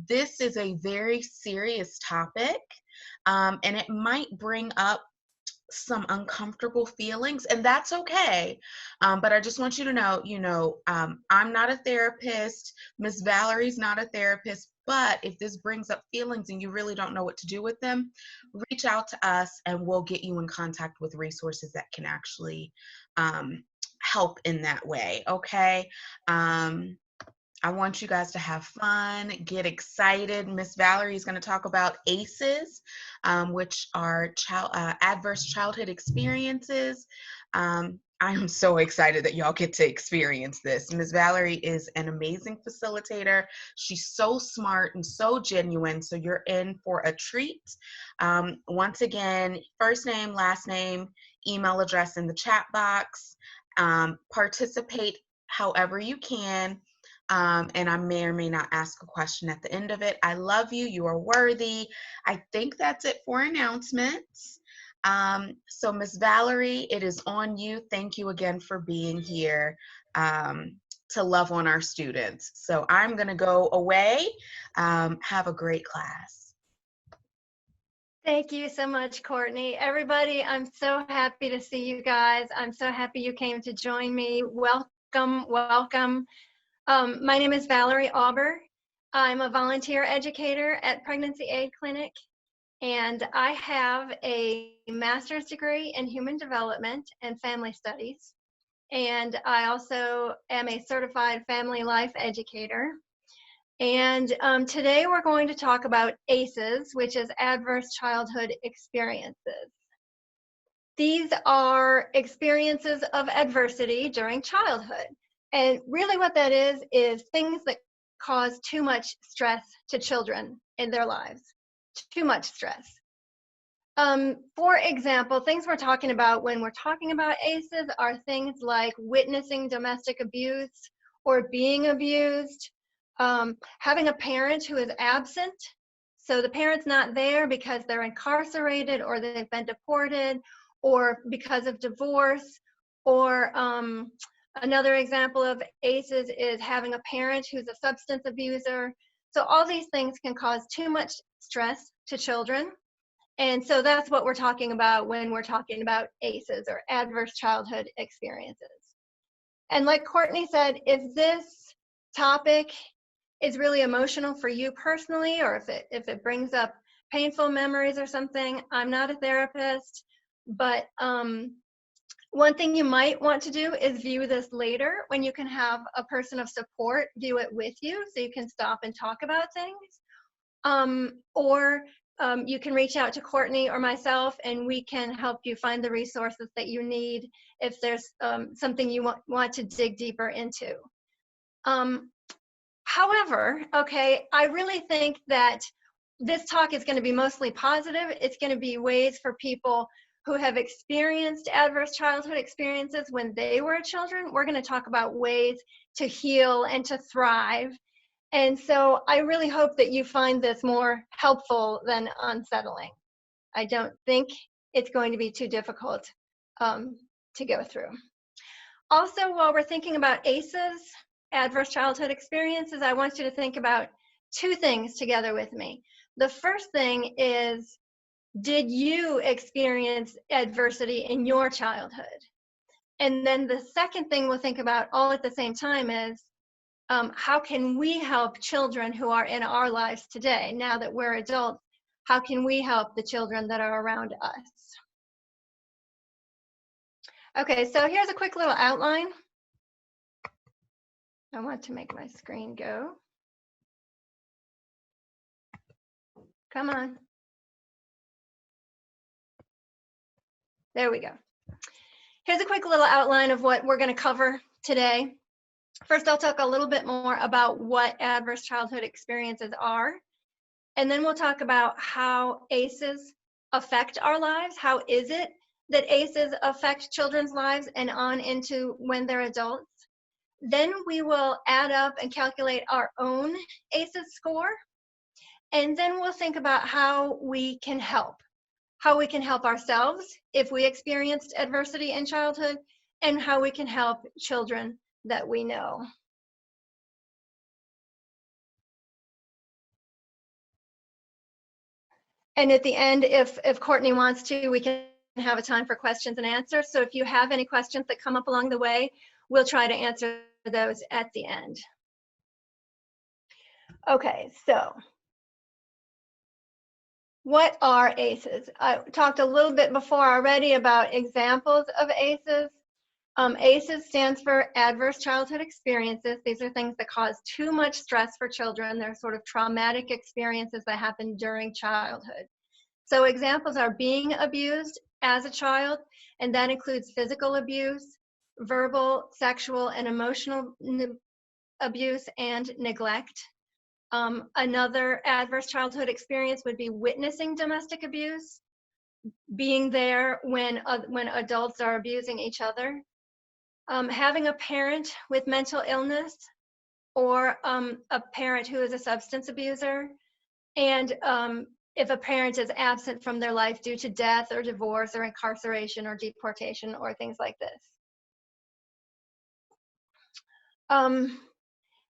This is a very serious topic, and it might bring up some uncomfortable feelings, and that's okay. But I just want you to know, I'm not a therapist. Miss Valerie's not a therapist. But if this brings up feelings and you really don't know what to do with them, reach out to us and we'll get you in contact with resources that can actually help in that way. Okay. I want you guys to have fun, get excited. Miss Valerie is going to talk about ACEs, which are adverse childhood experiences. I am so excited that y'all get to experience this. Miss Valerie is an amazing facilitator. She's so smart and so genuine, so you're in for a treat. Once again, first name, last name, email address in the chat box. Participate however you can. And I may or may not ask a question at the end of it. I love you. You are worthy. I think that's it for announcements. So Miss Valerie, it is on you. Thank you again for being here to love on our students. So I'm going to go away. Have a great class. Thank you so much, Courtney. Everybody, I'm so happy to see you guys. I'm so happy you came to join me. Welcome, welcome. My name is Valerie Auber. I'm a volunteer educator at Pregnancy Aid Clinic, and I have a master's degree in human development and family studies. And I also am a certified family life educator. And today we're going to talk about ACEs, which is adverse childhood experiences. These are experiences of adversity during childhood. And really what that is things that cause too much stress to children in their lives, too much stress. For example, things we're talking about when we're talking about ACEs are things like witnessing domestic abuse or being abused, having a parent who is absent. So the parent's not there because they're incarcerated or they've been deported or because of divorce, or another example of ACEs is having a parent who's a substance abuser. So all these things can cause too much stress to children. And so that's what we're talking about when we're talking about ACEs, or adverse childhood experiences. And like Courtney said, if this topic is really emotional for you personally, or if it brings up painful memories or something, I'm not a therapist, but one thing you might want to do is view this later when you can have a person of support view it with you so you can stop and talk about things. Or you can reach out to Courtney or myself and we can help you find the resources that you need if there's something you want to dig deeper into. However, okay, I really think that this talk is going to be mostly positive. It's going to be ways for people who have experienced adverse childhood experiences when they were children. We're going to talk about ways to heal and to thrive. And so I really hope that you find this more helpful than unsettling. I don't think it's going to be too difficult to go through. Also, while we're thinking about ACEs, adverse childhood experiences, I want you to think about two things together with me. The first thing is, did you experience adversity in your childhood? And then the second thing we'll think about all at the same time is, how can we help children who are in our lives today? Now that we're adults, how can we help the children that are around us? Okay, so here's a quick little outline. I want to make my screen go. Come on. There we go. Here's a quick little outline of what we're going to cover today. First, I'll talk a little bit more about what adverse childhood experiences are, and then we'll talk about how ACEs affect our lives. How is it that ACEs affect children's lives and on into when they're adults? Then we will add up and calculate our own ACEs score, and then we'll think about how we can help ourselves if we experienced adversity in childhood, and how we can help children that we know. And at the end, if Courtney wants to, we can have a time for questions and answers. So if you have any questions that come up along the way, we'll try to answer those at the end. Okay, so what are ACEs? I talked a little bit before already about examples of ACEs. ACEs stands for Adverse Childhood Experiences. These are things that cause too much stress for children. They're sort of traumatic experiences that happen during childhood. So examples are being abused as a child, and that includes physical abuse, verbal, sexual, and emotional abuse, and neglect. Another adverse childhood experience would be witnessing domestic abuse, being there when adults are abusing each other, having a parent with mental illness, or a parent who is a substance abuser, and if a parent is absent from their life due to death or divorce or incarceration or deportation or things like this.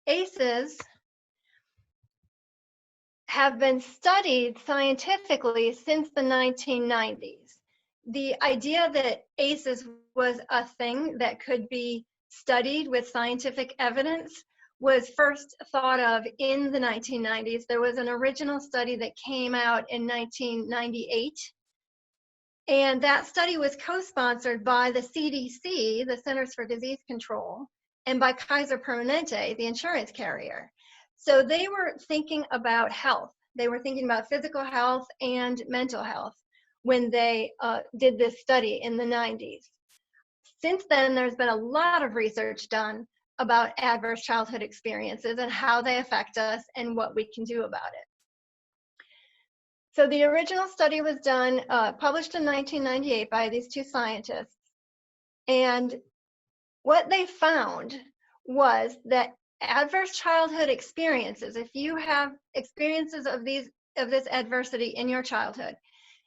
ACEs have been studied scientifically since the 1990s. The idea that ACEs was a thing that could be studied with scientific evidence was first thought of in the 1990s. There was an original study that came out in 1998, and that study was co-sponsored by the CDC, the Centers for Disease Control, and by Kaiser Permanente, the insurance carrier. So they were thinking about health. They were thinking about physical health and mental health when they did this study in the 90s. Since then, there's been a lot of research done about adverse childhood experiences and how they affect us and what we can do about it. So the original study was done, published in 1998 by these two scientists. And what they found was that adverse childhood experiences, if you have experiences of this adversity in your childhood,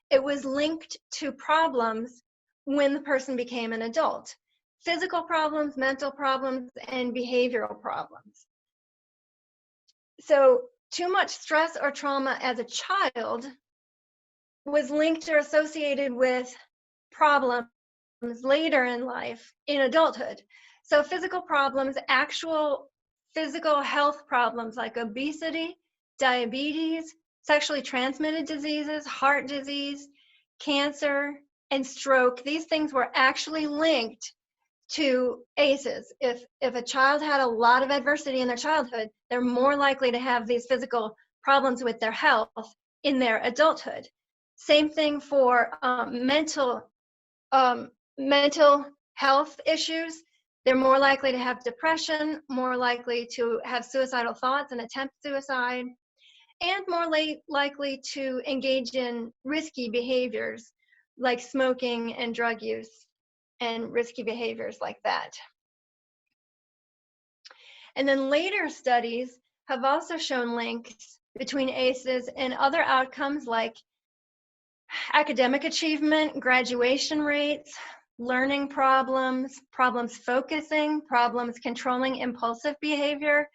it was linked to problems when the person became an adult. Physical problems, mental problems, and behavioral problems. So too much stress or trauma as a child was linked or associated with problems later in life in adulthood. So physical problems, actual physical health problems like obesity, diabetes, sexually transmitted diseases, heart disease, cancer, and stroke, these things were actually linked to ACEs. If a child had a lot of adversity in their childhood, they're more likely to have these physical problems with their health in their adulthood. Same thing for mental health issues. They're more likely to have depression, more likely to have suicidal thoughts and attempt suicide, and more likely to engage in risky behaviors like smoking and drug use and risky behaviors like that. And then later studies have also shown links between ACEs and other outcomes like academic achievement, graduation rates, learning problems, problems focusing, problems controlling impulsive behavior,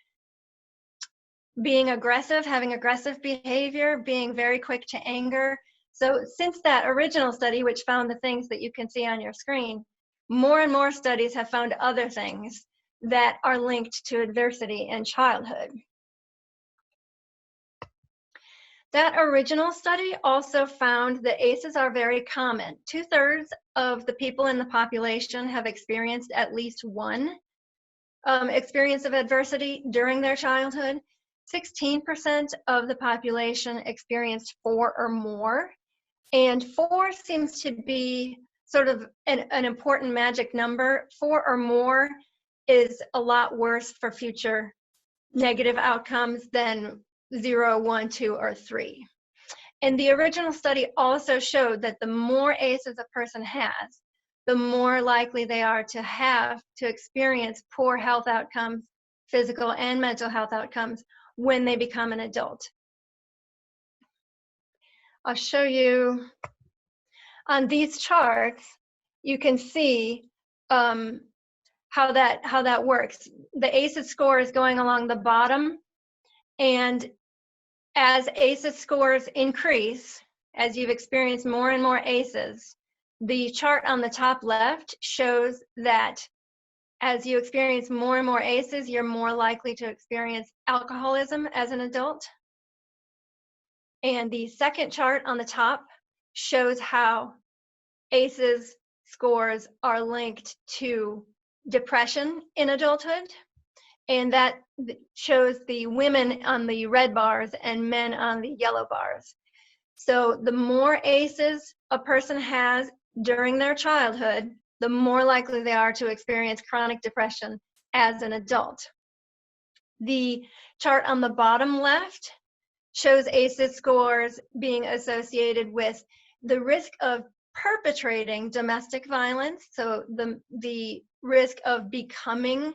being aggressive, having aggressive behavior, being very quick to anger. So since that original study, which found the things that you can see on your screen, more and more studies have found other things that are linked to adversity in childhood. That original study also found that ACEs are very common. 2/3 of the people in the population have experienced at least one experience of adversity during their childhood. 16% of the population experienced 4 or more. And 4 seems to be sort of an important magic number. 4 or more is a lot worse for future negative outcomes than 0, 1, 2, or 3. And the original study also showed that the more ACEs a person has, the more likely they are to experience poor health outcomes, physical and mental health outcomes, when they become an adult. I'll show you on these charts. You can see how that works. The ACEs score is going along the bottom, and as ACEs scores increase, as you've experienced more and more ACEs, the chart on the top left shows that as you experience more and more ACEs, you're more likely to experience alcoholism as an adult. And the second chart on the top shows how ACEs scores are linked to depression in adulthood. And that shows the women on the red bars and men on the yellow bars. So the more ACEs a person has during their childhood, the more likely they are to experience chronic depression as an adult. The chart on the bottom left shows ACEs scores being associated with the risk of perpetrating domestic violence, so the risk of becoming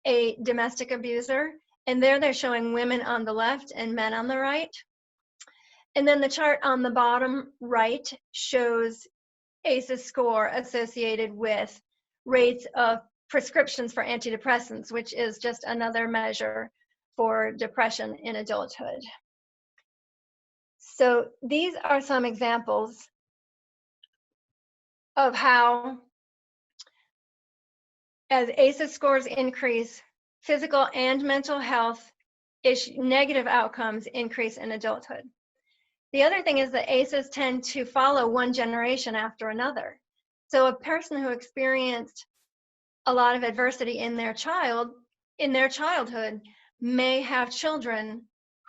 a domestic abuser. And there they're showing women on the left and men on the right. And then the chart on the bottom right shows ACEs score associated with rates of prescriptions for antidepressants, which is just another measure for depression in adulthood. So these are some examples of how, as ACEs scores increase, physical and mental health negative outcomes increase in adulthood. The other thing is that ACEs tend to follow one generation after another. So a person who experienced a lot of adversity in their childhood may have children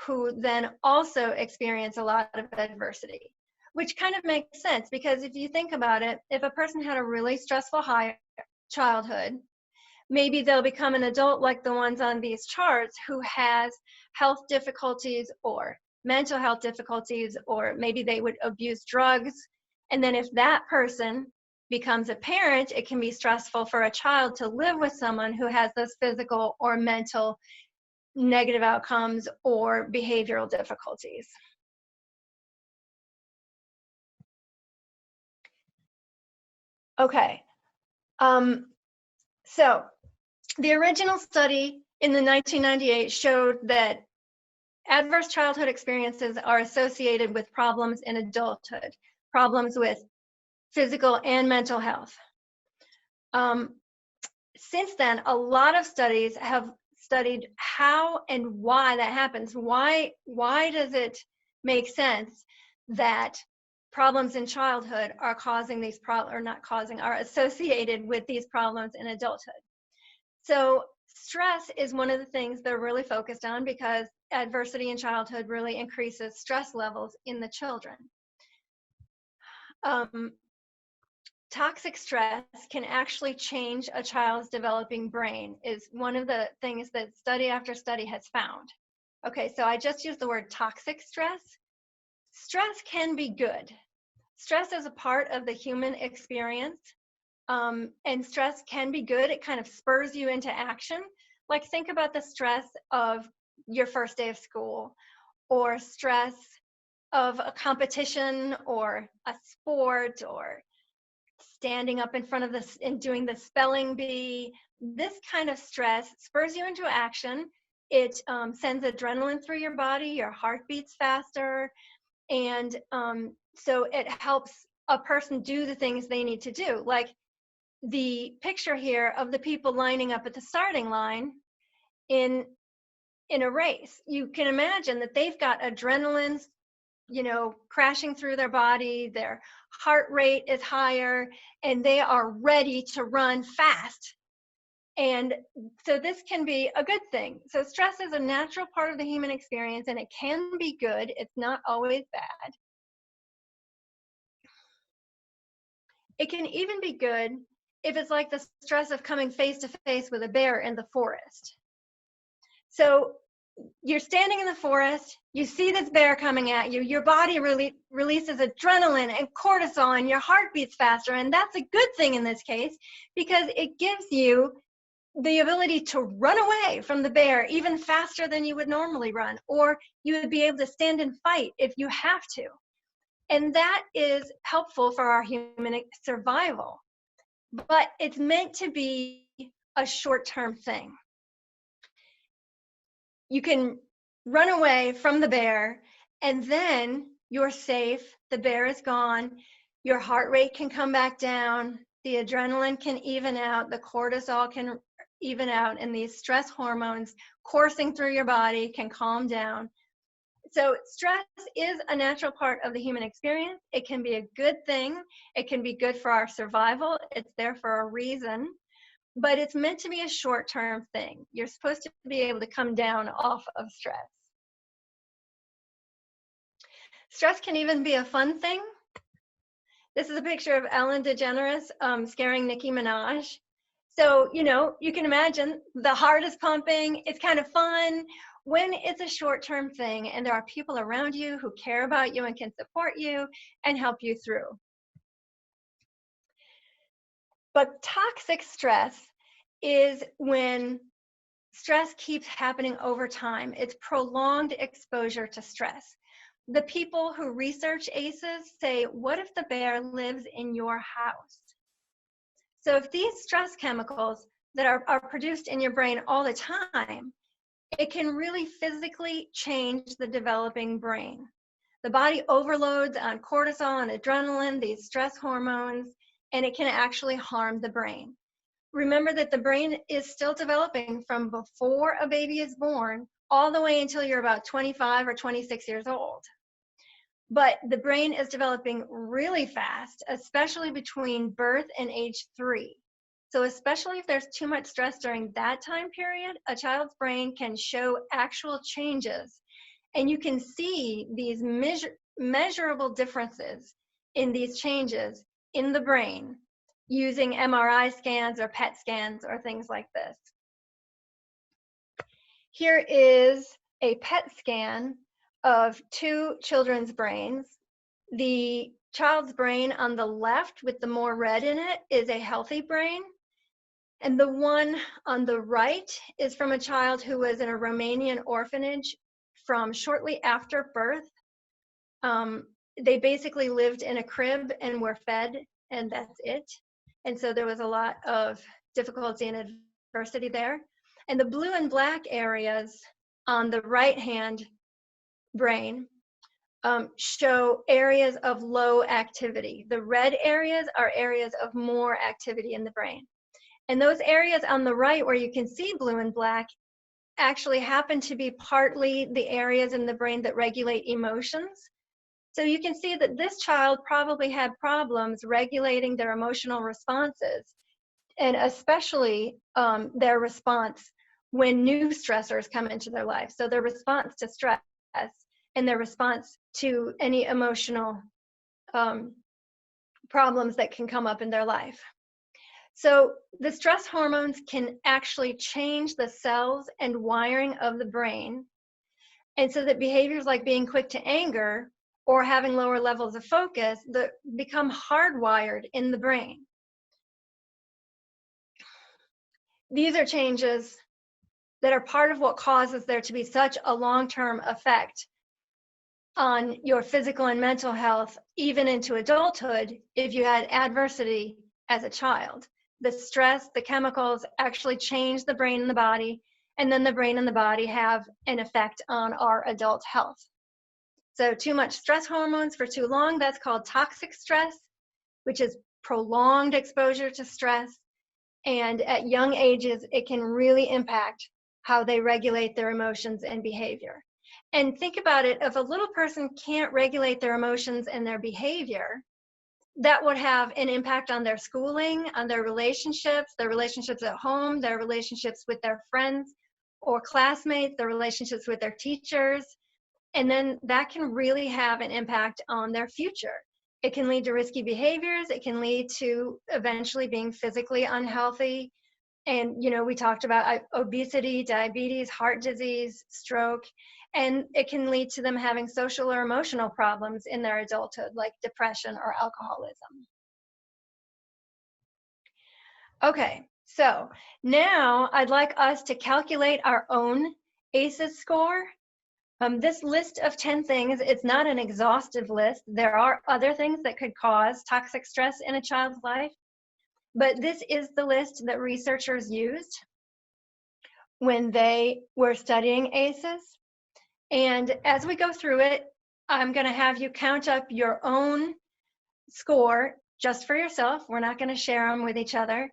who then also experience a lot of adversity, which kind of makes sense, because if you think about it, if a person had a really stressful childhood, maybe they'll become an adult like the ones on these charts who has health difficulties or mental health difficulties, or maybe they would abuse drugs. And then if that person becomes a parent, it can be stressful for a child to live with someone who has those physical or mental negative outcomes or behavioral difficulties. Okay, so the original study in the 1998 showed that adverse childhood experiences are associated with problems in adulthood, problems with physical and mental health. Since then, a lot of studies have studied how and why that happens. Why does it make sense that problems in childhood are causing these problems, or not causing, are associated with these problems in adulthood? So stress is one of the things they're really focused on, because adversity in childhood really increases stress levels in the children. Toxic stress can actually change a child's developing brain, is one of the things that study after study has found. Okay, so I just used the word toxic stress. Stress can be good. Stress is a part of the human experience, and stress can be good. It kind of spurs you into action. Like, think about the stress of your first day of school, or stress of a competition or a sport, or standing up in front of this and doing the spelling bee. This kind of stress spurs you into action. It sends adrenaline through your body, your heart beats faster, and so it helps a person do the things they need to do. Like the picture here of the people lining up at the starting line in a race. You can imagine that they've got adrenaline, crashing through their body, their heart rate is higher, and they are ready to run fast. And so this can be a good thing. So stress is a natural part of the human experience, and it can be good. It's not always bad. It can even be good if it's like the stress of coming face to face with a bear in the forest. So you're standing in the forest, you see this bear coming at you, your body releases adrenaline and cortisol, and your heart beats faster. And that's a good thing in this case, because it gives you the ability to run away from the bear even faster than you would normally run, or you would be able to stand and fight if you have to. And that is helpful for our human survival. But it's meant to be a short-term thing. You can run away from the bear, and then you're safe. the bear is gone, your heart rate can come back down, the adrenaline can even out, the cortisol can even out, and these stress hormones coursing through your body can calm down. So stress is a natural part of the human experience. It can be a good thing. It can be good for our survival. It's there for a reason, but it's meant to be a short-term thing. You're supposed to be able to come down off of stress. Stress can even be a fun thing. This is a picture of Ellen DeGeneres scaring Nicki Minaj. So, you know, you can imagine the heart is pumping. It's kind of fun when it's a short-term thing and there are people around you who care about you and can support you and help you through. But toxic stress is when stress keeps happening over time. It's prolonged exposure to stress. The people who research ACEs say, what if the bear lives in your house? So if these stress chemicals that are produced in your brain all the time, it can really physically change the developing brain. The body overloads on cortisol and adrenaline, these stress hormones, and it can actually harm the brain. Remember that the brain is still developing from before a baby is born all the way until you're about 25 or 26 years old. But the brain is developing really fast, especially between birth and age 3. So especially if there's too much stress during that time period, a child's brain can show actual changes. And you can see these measurable differences in these changes in the brain using MRI scans or PET scans or things like this. Here is a PET scan of 2 children's brains. The child's brain on the left with the more red in it is a healthy brain. And the one on the right is from a child who was in a Romanian orphanage from shortly after birth. They basically lived in a crib and were fed, and that's it. And so there was a lot of difficulty and adversity there. And the blue and black areas on the right-hand brain show areas of low activity. The red areas are areas of more activity in the brain. And those areas on the right where you can see blue and black actually happen to be partly the areas in the brain that regulate emotions. So you can see that this child probably had problems regulating their emotional responses, and especially their response when new stressors come into their life. So their response to stress and their response to any emotional problems that can come up in their life. So the stress hormones can actually change the cells and wiring of the brain. And so that behaviors like being quick to anger or having lower levels of focus that become hardwired in the brain. These are changes that are part of what causes there to be such a long-term effect on your physical and mental health, even into adulthood, if you had adversity as a child. The stress, the chemicals actually change the brain and the body, and then the brain and the body have an effect on our adult health. So too much stress hormones for too long, that's called toxic stress, which is prolonged exposure to stress. And at young ages, it can really impact how they regulate their emotions and behavior. And think about it, if a little person can't regulate their emotions and their behavior, that would have an impact on their schooling, on their relationships at home, their relationships with their friends or classmates, their relationships with their teachers. And then that can really have an impact on their future. It can lead to risky behaviors. It can lead to eventually being physically unhealthy. And, you know, we talked about obesity, diabetes, heart disease, stroke, and it can lead to them having social or emotional problems in their adulthood, like depression or alcoholism. Okay, so now I'd like us to calculate our own ACEs score. This list of 10 things, it's not an exhaustive list. There are other things that could cause toxic stress in a child's life, but this is the list that researchers used when they were studying ACEs. And as we go through it, I'm going to have you count up your own score just for yourself. We're not going to share them with each other.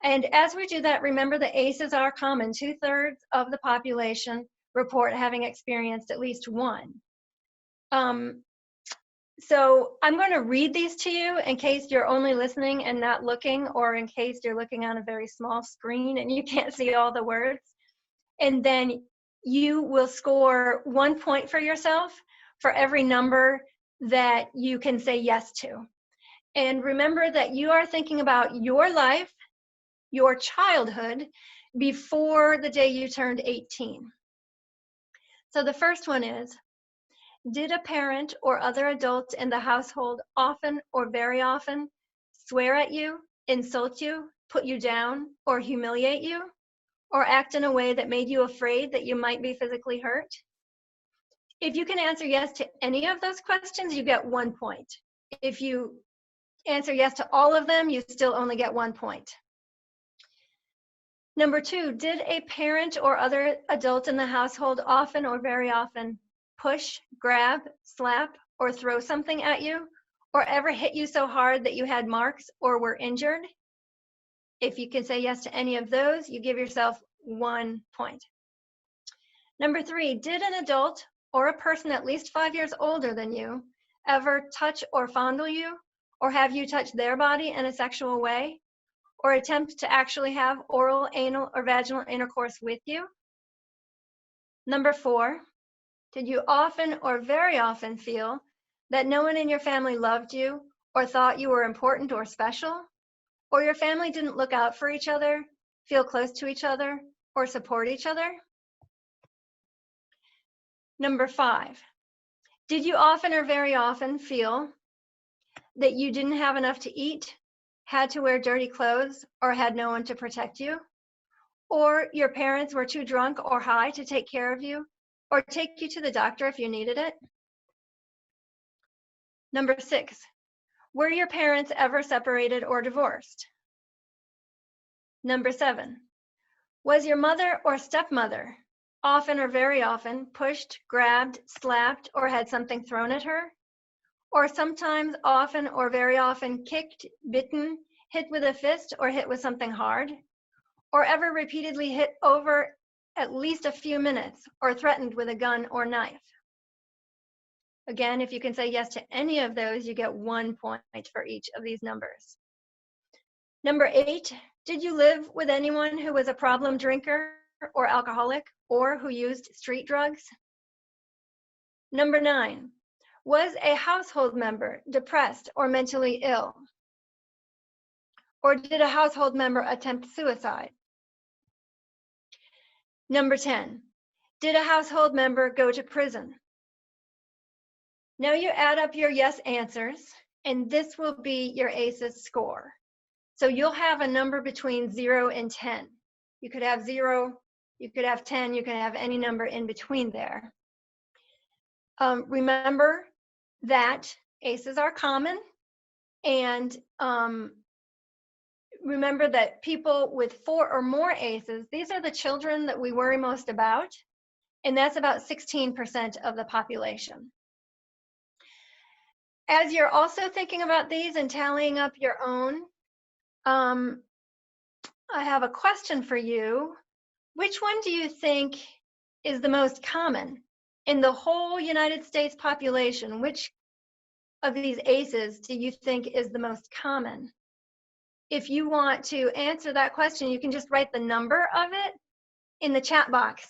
And as we do that, remember the ACEs are common. 2/3 of the population report having experienced at least one. So I'm going to read these to you in case you're only listening and not looking, or in case you're looking on a very small screen and you can't see all the words. And then you will score 1 point for yourself for every number that you can say yes to. And remember that you are thinking about your life, your childhood, before the day you turned 18. So the first one is, did a parent or other adult in the household often or very often swear at you, insult you, put you down, or humiliate you, or act in a way that made you afraid that you might be physically hurt? If you can answer yes to any of those questions, you get 1 point. If you answer yes to all of them, you still only get 1 point. Number 2, did a parent or other adult in the household often or very often push, grab, slap, or throw something at you, or ever hit you so hard that you had marks or were injured? If you can say yes to any of those, you give yourself 1 point. Number 3, did an adult or a person at least 5 years older than you ever touch or fondle you, or have you touch their body in a sexual way, or attempt to actually have oral, anal, or vaginal intercourse with you? Number 4, did you often or very often feel that no one in your family loved you or thought you were important or special, or your family didn't look out for each other, feel close to each other, or support each other? Number 5, did you often or very often feel that you didn't have enough to eat, had to wear dirty clothes, or had no one to protect you? Or your parents were too drunk or high to take care of you, or take you to the doctor if you needed it? Number 6, were your parents ever separated or divorced? Number 7, was your mother or stepmother often or very often pushed, grabbed, slapped, or had something thrown at her? Or sometimes, often, or very often kicked, bitten, hit with a fist, or hit with something hard? Or ever repeatedly hit over at least a few minutes, or threatened with a gun or knife? Again, if you can say yes to any of those, you get 1 point for each of these numbers. Number 8, did you live with anyone who was a problem drinker or alcoholic, or who used street drugs? Number 9, was a household member depressed or mentally ill? Or did a household member attempt suicide? Number 10, did a household member go to prison? Now you add up your yes answers, and this will be your ACEs score. So you'll have a number between 0 and 10. You could have 0, you could have 10, you can have any number in between there. Remember that ACEs are common, and remember that people with 4 or more ACEs, these are the children that we worry most about, and that's about 16% of the population. As you're also thinking about these and tallying up your own, I have a question for you. Which one do you think is the most common in the whole United States population? Which of these ACEs do you think is the most common? If you want to answer that question, you can just write the number of it in the chat box,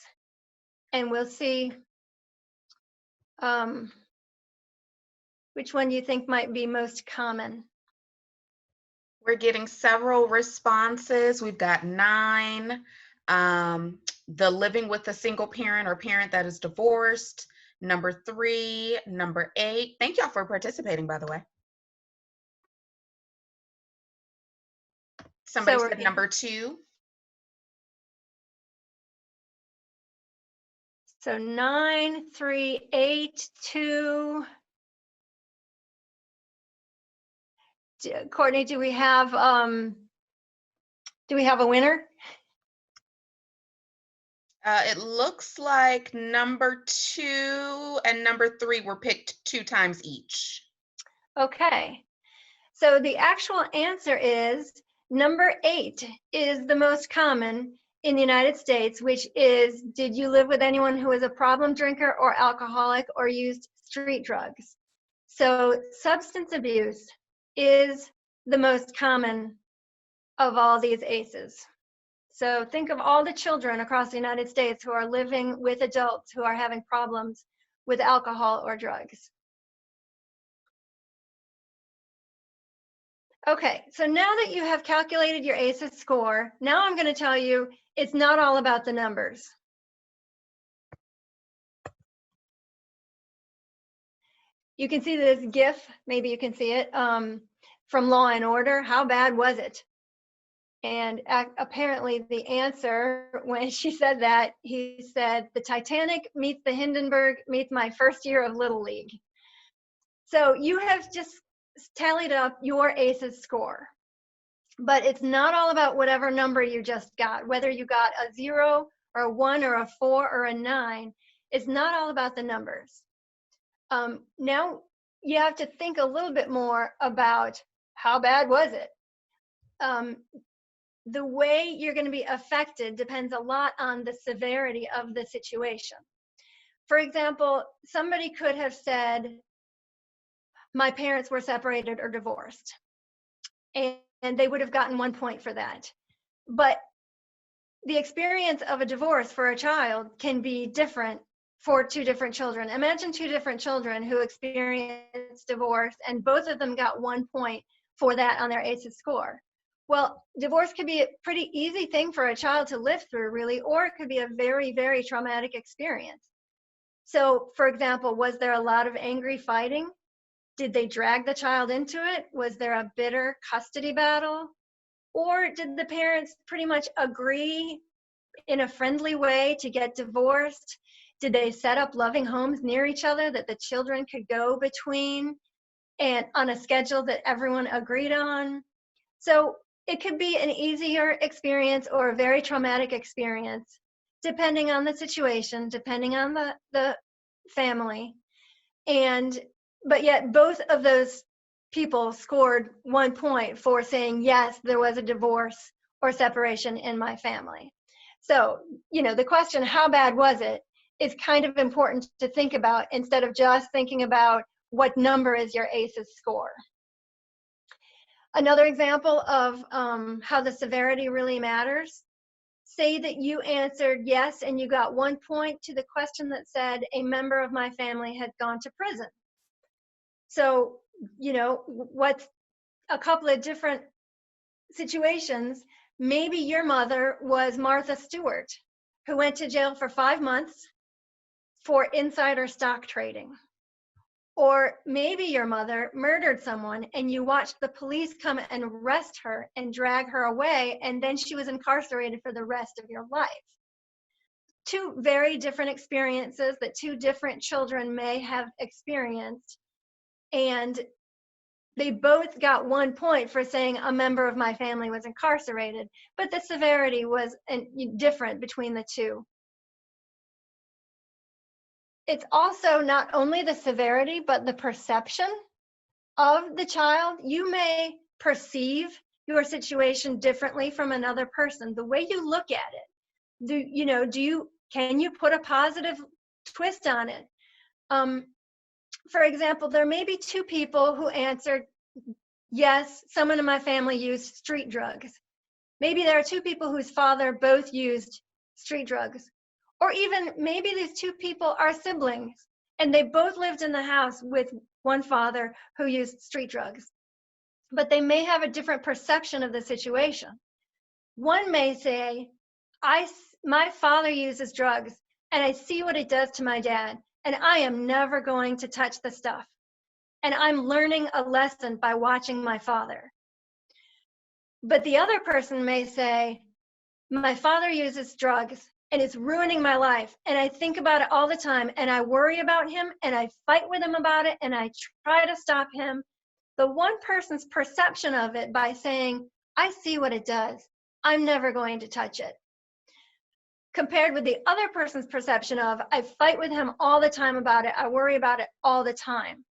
and we'll see which one you think might be most common. We're getting several responses. We've got 9. The living with a single parent or parent that is divorced. Number 3, number 8. Thank y'all for participating, by the way. Somebody said number 2. So 9, 3, 8, 2. Courtney, do we have a winner? It looks like number 2 and number 3 were picked 2 times each. Okay. So the actual answer is number 8 is the most common in the United States, which is, did you live with anyone who was a problem drinker or alcoholic or used street drugs? So substance abuse is the most common of all these ACEs. So think of all the children across the United States who are living with adults who are having problems with alcohol or drugs. Okay, so now that you have calculated your ACEs score, now I'm going to tell you it's not all about the numbers. You can see this GIF, maybe you can see it, from Law and Order. How bad was it? And apparently the answer, when she said that, he said, the Titanic meets the Hindenburg meets my first year of Little League. So you have just tallied up your ACEs score. But it's not all about whatever number you just got, whether you got a 0 or a 1 or a 4 or a 9. It's not all about the numbers. Now you have to think a little bit more about how bad was it. The way you're going to be affected depends a lot on the severity of the situation. For example, somebody could have said, my parents were separated or divorced, and they would have gotten 1 point for that. But the experience of a divorce for a child can be different for 2 different children. Imagine 2 different children who experienced divorce and both of them got 1 point for that on their ACEs score. Well, divorce could be a pretty easy thing for a child to live through, really, or it could be a very, very traumatic experience. So, for example, was there a lot of angry fighting? Did they drag the child into it? Was there a bitter custody battle? Or did the parents pretty much agree in a friendly way to get divorced? Did they set up loving homes near each other that the children could go between and on a schedule that everyone agreed on? So it could be an easier experience or a very traumatic experience, depending on the situation, depending on the family. But yet both of those people scored 1 point for saying, yes, there was a divorce or separation in my family. So, the question, how bad was it, is kind of important to think about instead of just thinking about what number is your ACEs score. Another example of how the severity really matters, say that you answered yes and you got 1 point to the question that said a member of my family had gone to prison. So, what's a couple of different situations? Maybe your mother was Martha Stewart, who went to jail for 5 months for insider stock trading. Or maybe your mother murdered someone and you watched the police come and arrest her and drag her away, and then she was incarcerated for the rest of your life. 2 very different experiences that 2 different children may have experienced, and they both got 1 point for saying a member of my family was incarcerated, but the severity was different between the 2. It's also not only the severity, but the perception of the child. You may perceive your situation differently from another person. The way you look at it, can you put a positive twist on it? For example, there may be 2 people who answered, yes, someone in my family used street drugs. Maybe there are 2 people whose father both used street drugs. Or even maybe these 2 people are siblings and they both lived in the house with one father who used street drugs. But they may have a different perception of the situation. One may say, my father uses drugs and I see what it does to my dad, and I am never going to touch the stuff. And I'm learning a lesson by watching my father. But the other person may say, my father uses drugs and it's ruining my life, and I think about it all the time, and I worry about him, and I fight with him about it, and I try to stop him. The one person's perception of it by saying, I see what it does, I'm never going to touch it. compared with the other person's perception of, I fight with him all the time about it, I worry about it all the time.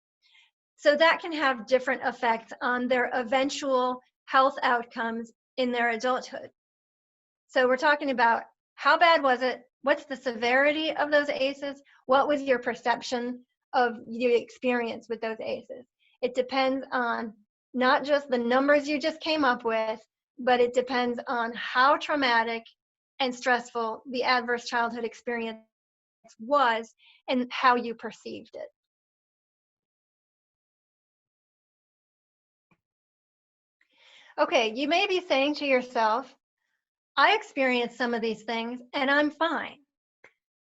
So that can have different effects on their eventual health outcomes in their adulthood. So we're talking about, how bad was it? What's the severity of those ACEs? What was your perception of the experience with those ACEs? It depends on not just the numbers you just came up with, but it depends on how traumatic and stressful the adverse childhood experience was and how you perceived it. Okay, you may be saying to yourself, I experienced some of these things and I'm fine.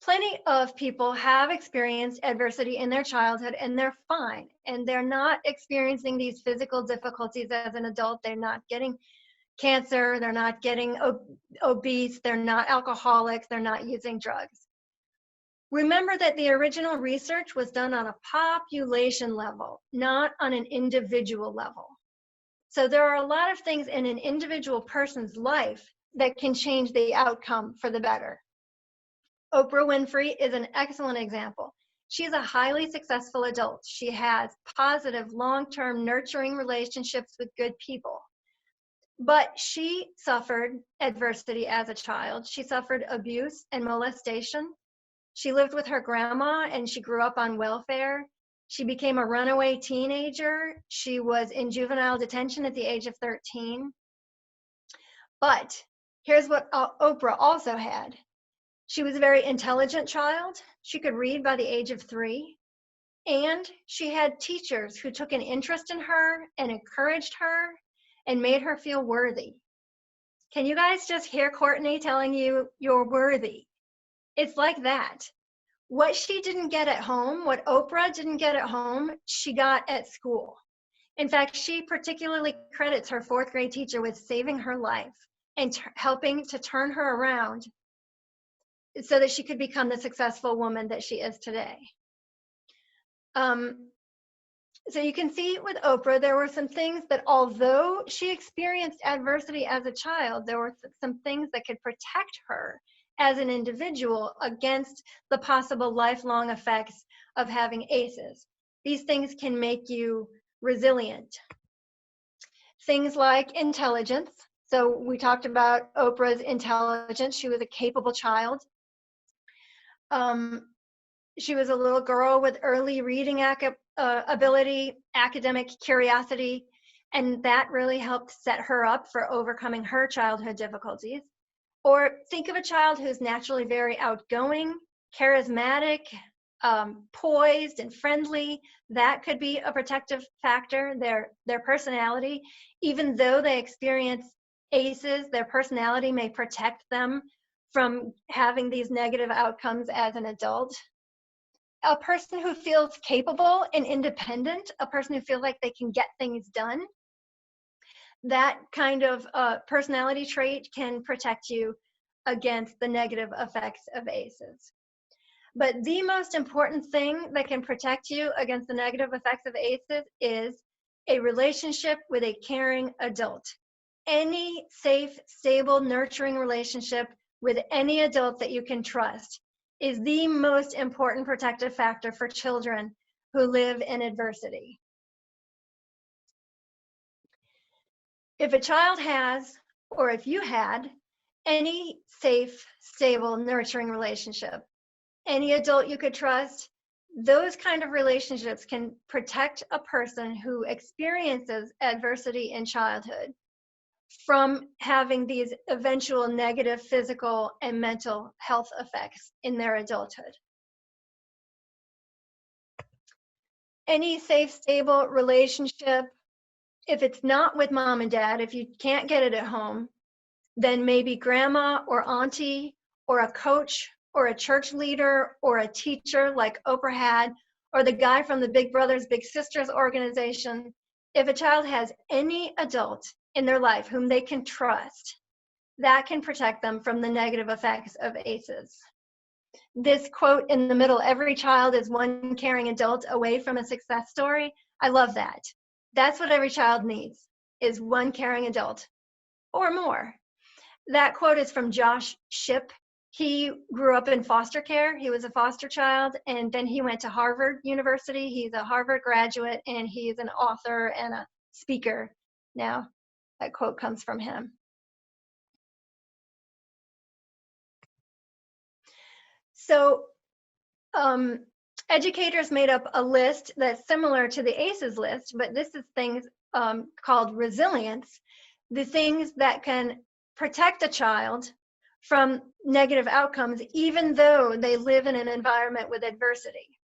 Plenty of people have experienced adversity in their childhood and they're fine. And they're not experiencing these physical difficulties as an adult. They're not getting cancer, they're not getting obese, they're not alcoholics, they're not using drugs. Remember that the original research was done on a population level, not on an individual level. So there are a lot of things in an individual person's life that can change the outcome for the better. Oprah Winfrey is an excellent example. She's a highly successful adult. She has positive, long-term, nurturing relationships with good people. But she suffered adversity as a child. She suffered abuse and molestation. She lived with her grandma and she grew up on welfare. She became a runaway teenager. She was in juvenile detention at the age of 13. But here's what Oprah also had. She was a very intelligent child. She could read by the age of 3. And she had teachers who took an interest in her and encouraged her and made her feel worthy. Can you guys just hear Courtney telling you you're worthy? It's like that. What she didn't get at home, what Oprah didn't get at home, she got at school. In fact, she particularly credits her 4th grade teacher with saving her life and helping to turn her around so that she could become the successful woman that she is today. So you can see with Oprah, there were some things that, although she experienced adversity as a child, there were some things that could protect her as an individual against the possible lifelong effects of having ACEs. These things can make you resilient. Things like intelligence. So we talked about Oprah's intelligence. She was a capable child. She was a little girl with early reading ability, academic curiosity, and that really helped set her up for overcoming her childhood difficulties. Or think of a child who's naturally very outgoing, charismatic, poised and friendly. That could be a protective factor. Their personality, even though they experience ACEs, their personality may protect them from having these negative outcomes as an adult. A person who feels capable and independent, a person who feels like they can get things done, that kind of personality trait can protect you against the negative effects of ACEs. But the most important thing that can protect you against the negative effects of ACEs is a relationship with a caring adult. Any safe, stable, nurturing relationship with any adult that you can trust is the most important protective factor for children who live in adversity. If a child has, or if you had, any safe, stable, nurturing relationship, any adult you could trust, those kind of relationships can protect a person who experiences adversity in childhood from having these eventual negative physical and mental health effects in their adulthood. Any safe, stable relationship, if it's not with mom and dad, if you can't get it at home, then maybe grandma or auntie or a coach or a church leader or a teacher like Oprah had, or the guy from the Big Brothers Big Sisters organization. If a child has any adult in their life whom they can trust, that can protect them from the negative effects of ACEs. This quote in the middle, every child is one caring adult away from a success story, I love that. That's what every child needs, is one caring adult or more. That quote is from Josh Shipp. He grew up in foster care. He was a foster child, and then he went to Harvard University. He's a Harvard graduate, and he's an author and a speaker now. That quote comes from him. So educators made up a list that's similar to the ACEs list, but this is things called resilience, the things that can protect a child from negative outcomes, even though they live in an environment with adversity.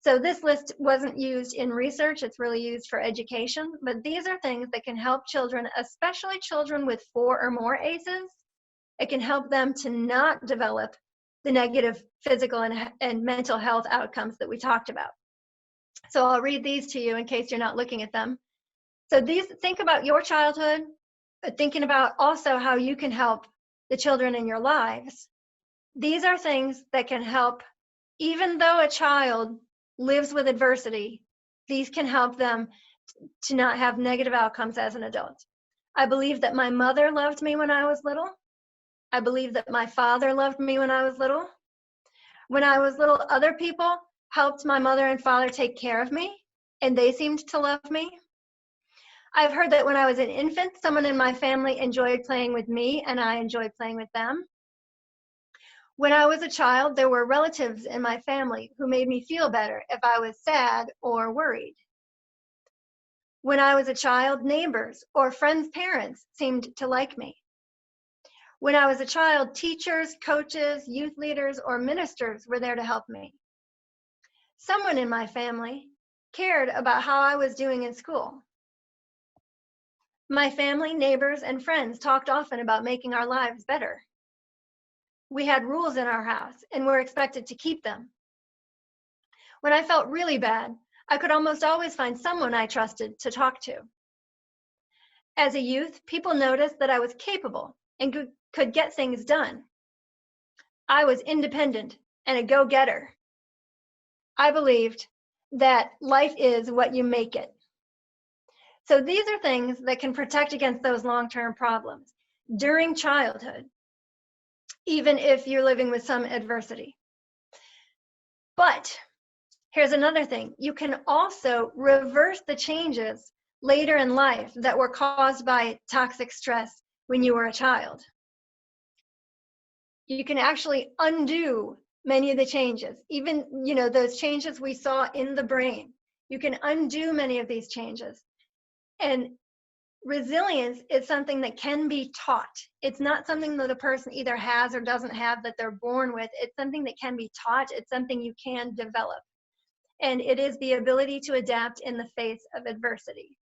So this list wasn't used in research, it's really used for education, but these are things that can help children, especially children with 4 or more ACEs. It can help them to not develop the negative physical and mental health outcomes that we talked about. So I'll read these to you in case you're not looking at them. So these, think about your childhood, but thinking about also how you can help the children in your lives. These are things that can help, even though a child lives with adversity, these can help them to not have negative outcomes as an adult. I believe that my mother loved me when I was little. I believe that my father loved me when I was little. When I was little, other people helped my mother and father take care of me, and they seemed to love me. I've heard that when I was an infant, someone in my family enjoyed playing with me, and I enjoyed playing with them. When I was a child, there were relatives in my family who made me feel better if I was sad or worried. When I was a child, neighbors or friends' parents seemed to like me. When I was a child, teachers, coaches, youth leaders, or ministers were there to help me. Someone in my family cared about how I was doing in school. My family, neighbors, and friends talked often about making our lives better. We had rules in our house and were expected to keep them. When I felt really bad, I could almost always find someone I trusted to talk to. As a youth, people noticed that I was capable and could get things done. I was independent and a go-getter. I believed that life is what you make it. So these are things that can protect against those long-term problems during childhood, even if you're living with some adversity. But here's another thing. You can also reverse the changes later in life that were caused by toxic stress when you were a child. You can actually undo many of the changes, even, those changes we saw in the brain. You can undo many of these changes. And resilience is something that can be taught. It's not something that a person either has or doesn't have that they're born with. It's something that can be taught. It's something you can develop. And it is the ability to adapt in the face of adversity.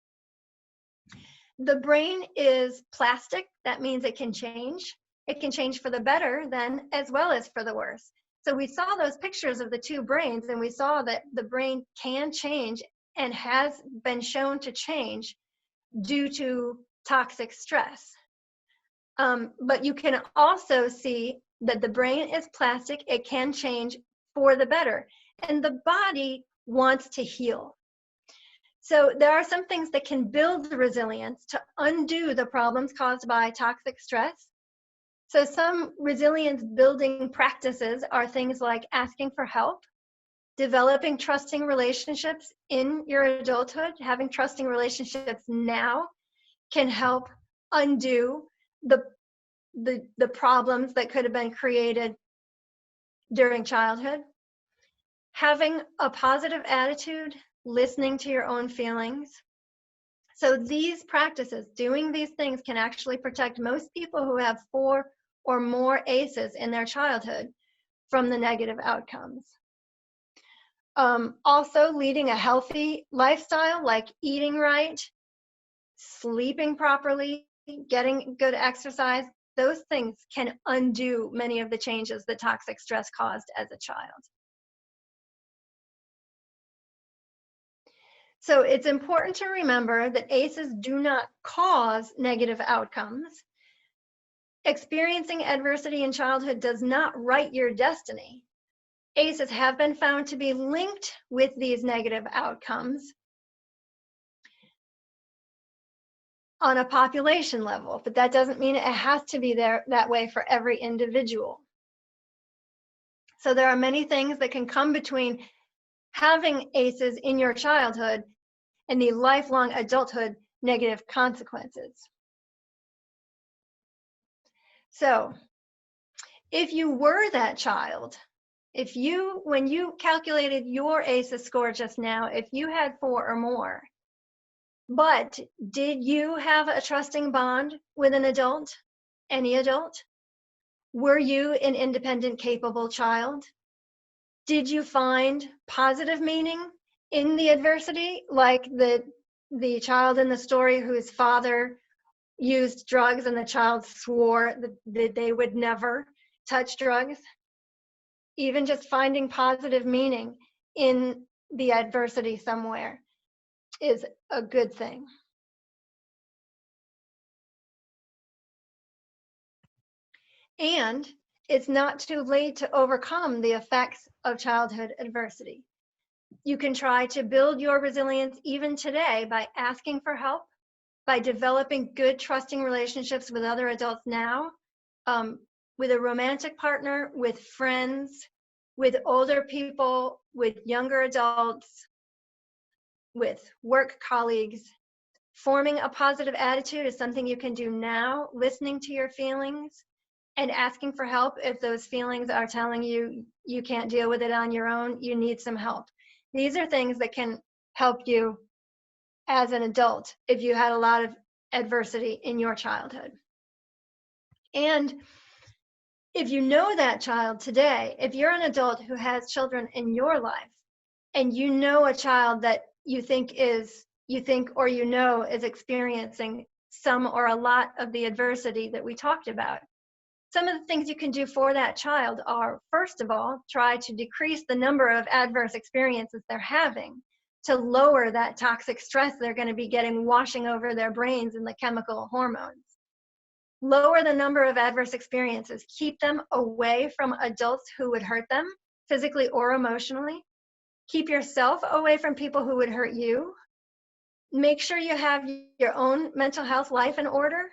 The brain is plastic. That means it can change. It can change for the better then, as well as for the worse. So we saw those pictures of the 2 brains, and we saw that the brain can change and has been shown to change due to toxic stress. But you can also see that the brain is plastic. It can change for the better. And the body wants to heal. So there are some things that can build resilience to undo the problems caused by toxic stress. So some resilience building practices are things like asking for help, developing trusting relationships in your adulthood. Having trusting relationships now can help undo the problems that could have been created during childhood. Having a positive attitude, listening to your own feelings. So these practices, doing these things, can actually protect most people who have 4 or more ACEs in their childhood from the negative outcomes. Also, leading a healthy lifestyle, like eating right, sleeping properly, getting good exercise, those things can undo many of the changes that toxic stress caused as a child. So it's important to remember that ACEs do not cause negative outcomes. Experiencing adversity in childhood does not write your destiny. ACEs have been found to be linked with these negative outcomes on a population level, but that doesn't mean it has to be there that way for every individual. So there are many things that can come between having ACEs in your childhood and the lifelong adulthood negative consequences. So if you were that child, when you calculated your ACEs score just now, if you had 4 or more, but did you have a trusting bond with an adult, any adult? Were you an independent, capable child? Did you find positive meaning in the adversity, like the child in the story whose father used drugs and the child swore that they would never touch drugs? Even just finding positive meaning in the adversity somewhere is a good thing. And it's not too late to overcome the effects of childhood adversity. You can try to build your resilience even today by asking for help, by developing good, trusting relationships with other adults now, with a romantic partner, with friends, with older people, with younger adults, with work colleagues. Forming a positive attitude is something you can do now, listening to your feelings and asking for help if those feelings are telling you you can't deal with it on your own, you need some help. These are things that can help you as an adult if you had a lot of adversity in your childhood. And if you know that child today, if you're an adult who has children in your life and you know a child that you think is experiencing some or a lot of the adversity that we talked about, some of the things you can do for that child are, first of all, try to decrease the number of adverse experiences they're having to lower that toxic stress they're going to be getting washing over their brains and the chemical hormones. Lower the number of adverse experiences. Keep them away from adults who would hurt them, physically or emotionally. Keep yourself away from people who would hurt you. Make sure you have your own mental health life in order.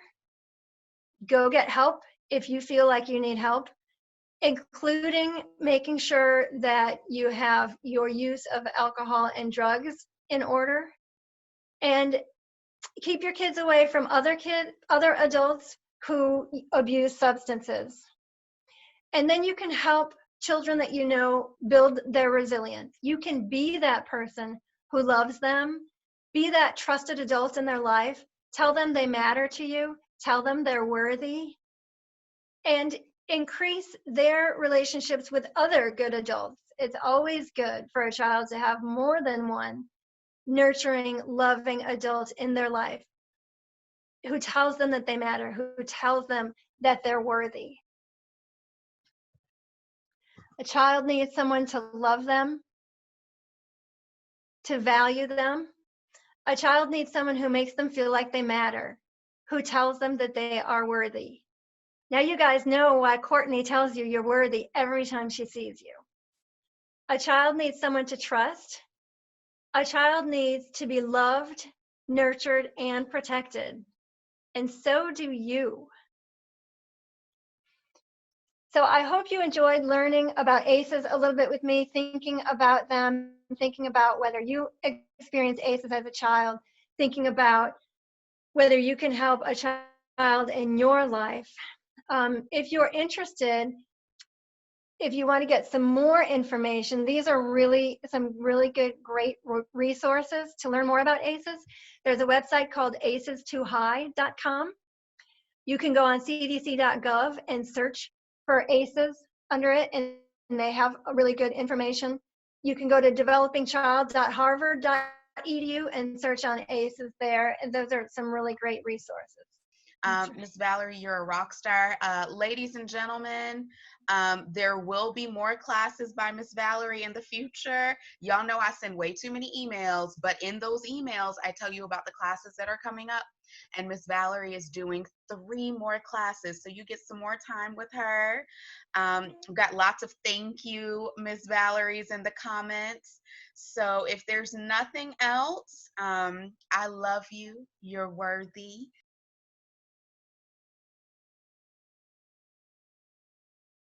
Go get help if you feel like you need help, including making sure that you have your use of alcohol and drugs in order. And keep your kids away from other adults who abuse substances. And then you can help children that you know build their resilience. You can be that person who loves them, be that trusted adult in their life, tell them they matter to you, tell them they're worthy, and increase their relationships with other good adults. It's always good for a child to have more than one nurturing, loving adult in their life who tells them that they matter, who tells them that they're worthy. A child needs someone to love them, to value them. A child needs someone who makes them feel like they matter, who tells them that they are worthy. Now you guys know why Courtney tells you you're worthy every time she sees you. A child needs someone to trust. A child needs to be loved, nurtured, and protected. And so do you. So I hope you enjoyed learning about ACEs a little bit with me, thinking about them, thinking about whether you experienced ACEs as a child, thinking about whether you can help a child in your life. If you're interested, if you want to get some more information, these are some really good, great resources to learn more about ACEs. There's a website called acestoohigh.com. You can go on cdc.gov and search for ACEs under it, and they have really good information. You can go to developingchild.harvard.edu and search on ACEs there, and those are some really great resources. Miss Valerie, you're a rock star. Ladies and gentlemen, there will be more classes by Miss Valerie in the future. Y'all know I send way too many emails, but in those emails, I tell you about the classes that are coming up. And Miss Valerie is doing 3 more classes, so you get some more time with her. We've got lots of thank you, Miss Valerie's in the comments. So if there's nothing else, I love you. You're worthy.